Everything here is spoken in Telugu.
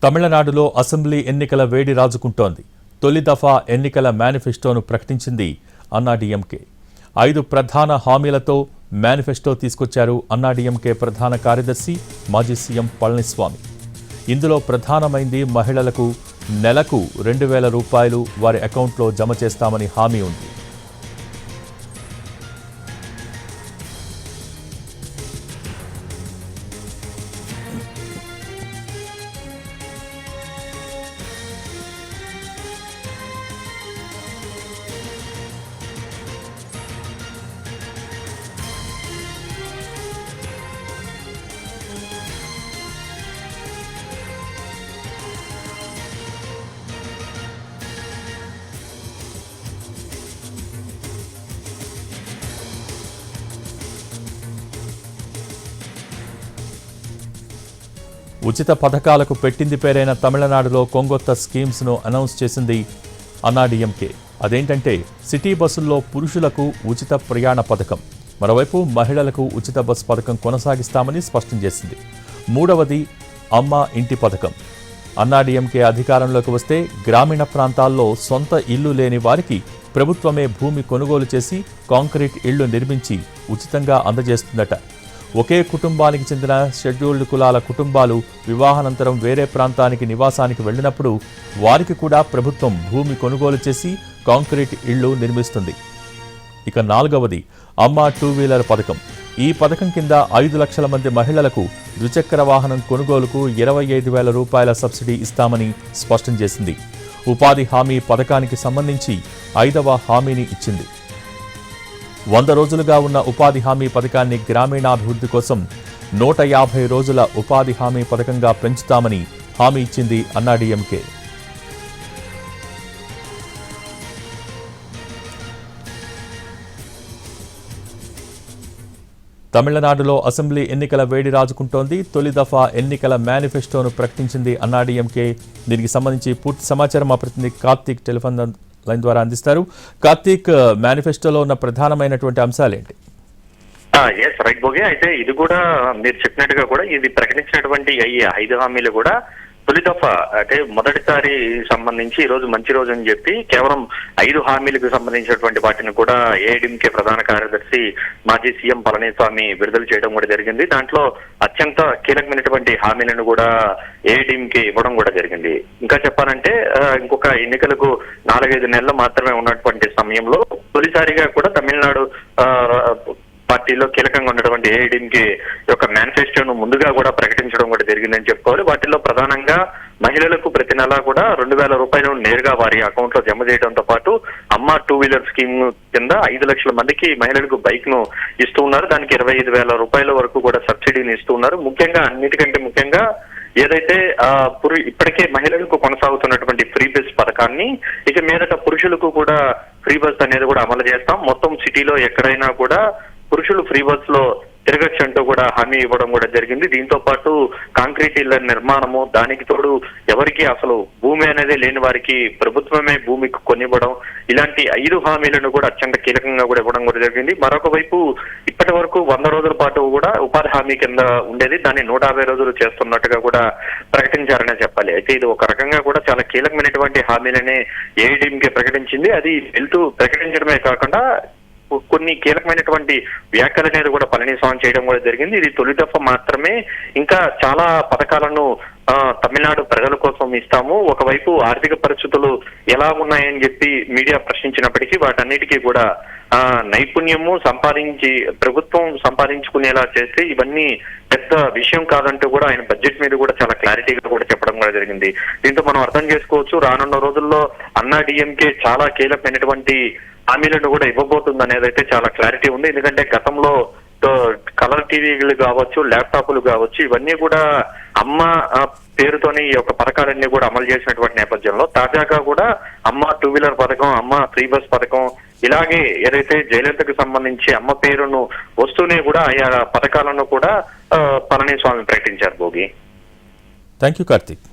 తమిళనాడులో అసెంబ్లీ ఎన్నికల వేడి రాజుకుంటోంది. తొలి దఫా ఎన్నికల మేనిఫెస్టోను ప్రకటించింది అన్నాడీఎంకే. 5 ప్రధాన హామీలతో మేనిఫెస్టో తీసుకొచ్చారు అన్నాడీఎంకే ప్రధాన కార్యదర్శి మాజీ సీఎం పళనిస్వామి. ఇందులో ప్రధానమైంది మహిళలకు నెలకు 2,000 రూపాయలు వారి అకౌంట్లో జమ చేస్తామని హామీ ఉంది. ఉచిత పథకాలకు పెట్టింది పేరైన తమిళనాడులో కొంగొత్త స్కీమ్స్ను అనౌన్స్ చేసింది అన్నాడీఎంకే. అదేంటంటే సిటీ బస్సుల్లో పురుషులకు ఉచిత ప్రయాణ పథకం, మరోవైపు మహిళలకు ఉచిత బస్సు పథకం కొనసాగిస్తామని స్పష్టం చేసింది. మూడవది అమ్మ ఇంటి పథకం. అన్నాడీఎంకే అధికారంలోకి వస్తే గ్రామీణ ప్రాంతాల్లో సొంత ఇల్లు లేని వారికి ప్రభుత్వమే భూమి కొనుగోలు చేసి కాంక్రీట్ ఇళ్లు నిర్మించి ఉచితంగా అందజేస్తుందట. ఒకే కుటుంబానికి చెందిన షెడ్యూల్డ్ కులాల కుటుంబాలు వివాహానంతరం వేరే ప్రాంతానికి నివాసానికి వెళ్లినప్పుడు వారికి కూడా ప్రభుత్వం భూమి కొనుగోలు చేసి కాంక్రీట్ ఇళ్లు నిర్మిస్తుంది. ఇక నాలుగవది అమ్మ 2 వీలర్ పథకం. ఈ పథకం కింద 5 లక్షల మంది మహిళలకు ద్విచక్ర వాహనం కొనుగోలుకు 25,000 రూపాయల సబ్సిడీ ఇస్తామని స్పష్టం చేసింది. ఉపాధి హామీ పథకానికి సంబంధించి 5వ హామీని ఇచ్చింది. 100 రోజులుగా ఉన్న ఉపాధి హామీ పథకాన్ని గ్రామీణాభివృద్ధి కోసం 150 రోజుల ఉపాధి హామీ పథకంగా పెంచుతామని హామీ ఇచ్చింది అన్నాడీఎంకే. తమిళనాడులో అసెంబ్లీ ఎన్నికల వేడి రాజుకుంటోంది. తొలి దఫా ఎన్నికల మేనిఫెస్టోను ప్రకటించింది అన్నాడీఎంకే. దీనికి సంబంధించి పూర్తి సమాచారం మా ప్రతినిధి కార్తీక్ టెలిఫోన్ లైన్ ద్వారా అందిస్తారు. కార్తీక్, మేనిఫెస్టోలో ఉన్న ప్రధానమైనటువంటి అంశాలేంటి? Yes right Bhogi. అయితే ఇది కూడా మీరు చెప్పినట్టుగా కూడా ఇది ప్రకటించినటువంటి 5 హామీలు కూడా తొలి దఫా అంటే మొదటిసారి సంబంధించి ఈ రోజు మంచి రోజు అని చెప్పి కేవలం 5 హామీలకు సంబంధించినటువంటి వాటిని కూడా ఏఐడీఎంకే ప్రధాన కార్యదర్శి మాజీ సీఎం పళనిస్వామి విడుదల చేయడం కూడా జరిగింది. దాంట్లో అత్యంత కీలకమైనటువంటి హామీలను కూడా ఏఐడీఎంకే ఇవ్వడం కూడా జరిగింది. ఇంకా చెప్పాలంటే ఇంకొక ఎన్నికలకు 4-5 నెలలు మాత్రమే ఉన్నటువంటి సమయంలో తొలిసారిగా కూడా తమిళనాడు పార్టీలో కీలకంగా ఉన్నటువంటి ఏఐడీఎంకే యొక్క మేనిఫెస్టోను ముందుగా కూడా ప్రకటించడం కూడా జరిగిందని చెప్పుకోవాలి. వాటిల్లో ప్రధానంగా మహిళలకు ప్రతి నెలా కూడా 2,000 రూపాయలు నేరుగా వారి అకౌంట్ లో జమ చేయడంతో పాటు అమ్మ 2 వీలర్ స్కీమ్ కింద 5 లక్షల మందికి మహిళలకు బైక్ ను ఇస్తూ ఉన్నారు. దానికి 25,000 రూపాయల వరకు కూడా సబ్సిడీని ఇస్తూ ఉన్నారు. ముఖ్యంగా అన్నిటికంటే ముఖ్యంగా ఏదైతే ఇప్పటికే మహిళలకు కొనసాగుతున్నటువంటి ఫ్రీ బస్ పథకాన్ని ఇక మీదట పురుషులకు కూడా ఫ్రీ బస్ అనేది కూడా అమలు చేస్తాం. మొత్తం సిటీలో ఎక్కడైనా కూడా పురుషులు ఫ్రీ బస్ లో తిరగచ్చు అంటూ కూడా హామీ ఇవ్వడం కూడా జరిగింది. దీంతో పాటు కాంక్రీట్ ఇళ్ల నిర్మాణము, దానికి తోడు ఎవరికి అసలు భూమి అనేది లేని వారికి ప్రభుత్వమే భూమికి కొనివ్వడం, ఇలాంటి 5 హామీలను కూడా అత్యంత కీలకంగా కూడా ఇవ్వడం కూడా జరిగింది. మరొక వైపు ఇప్పటి వరకు 100 రోజుల పాటు కూడా ఉపాధి హామీ కింద ఉండేది, దాన్ని 150 రోజులు చేస్తున్నట్టుగా కూడా ప్రకటించారనే చెప్పాలి. అయితే ఇది ఒక రకంగా కూడా చాలా కీలకమైనటువంటి హామీలనే ఏఐడీఎంకే ప్రకటించింది. అది వెళ్తూ ప్రకటించడమే కాకుండా కొన్ని కీలకమైనటువంటి వ్యాఖ్యలు అనేది కూడా పళనిస్వామి చేయడం కూడా జరిగింది. ఇది తొలి దఫా మాత్రమే, ఇంకా చాలా పథకాలను తమిళనాడు ప్రజల కోసం ఇస్తాము. ఒకవైపు ఆర్థిక పరిస్థితులు ఎలా ఉన్నాయని చెప్పి మీడియా ప్రశ్నించినప్పటికీ వాటన్నిటికీ కూడా నైపుణ్యము ప్రభుత్వం సంపాదించుకునేలా చేస్తే ఇవన్నీ పెద్ద విషయం కాదంటూ కూడా ఆయన బడ్జెట్ మీద కూడా చాలా క్లారిటీగా కూడా చెప్పడం కూడా జరిగింది. దీంతో మనం అర్థం చేసుకోవచ్చు రానున్న రోజుల్లో అన్నాడీఎంకే చాలా కీలకమైనటువంటి హామీలను కూడా ఇవ్వబోతుంది అనేది అయితే చాలా క్లారిటీ ఉంది. ఎందుకంటే గతంలో కలర్ టీవీలు కావచ్చు, ల్యాప్టాప్లు కావచ్చు, ఇవన్నీ కూడా అమ్మ పేరుతోని ఈ యొక్క పథకాలన్నీ కూడా అమలు చేసినటువంటి నేపథ్యంలో తాజాగా కూడా అమ్మ 2 వీలర్ పథకం, అమ్మ ఫ్రీ బస్ పథకం, ఇలాగే ఏదైతే జయలలితకు సంబంధించి అమ్మ పేరును వస్తూనే కూడా ఆయా పథకాలను కూడా పళనిస్వామి ప్రకటించారు. భోగి. Thank you Karthik.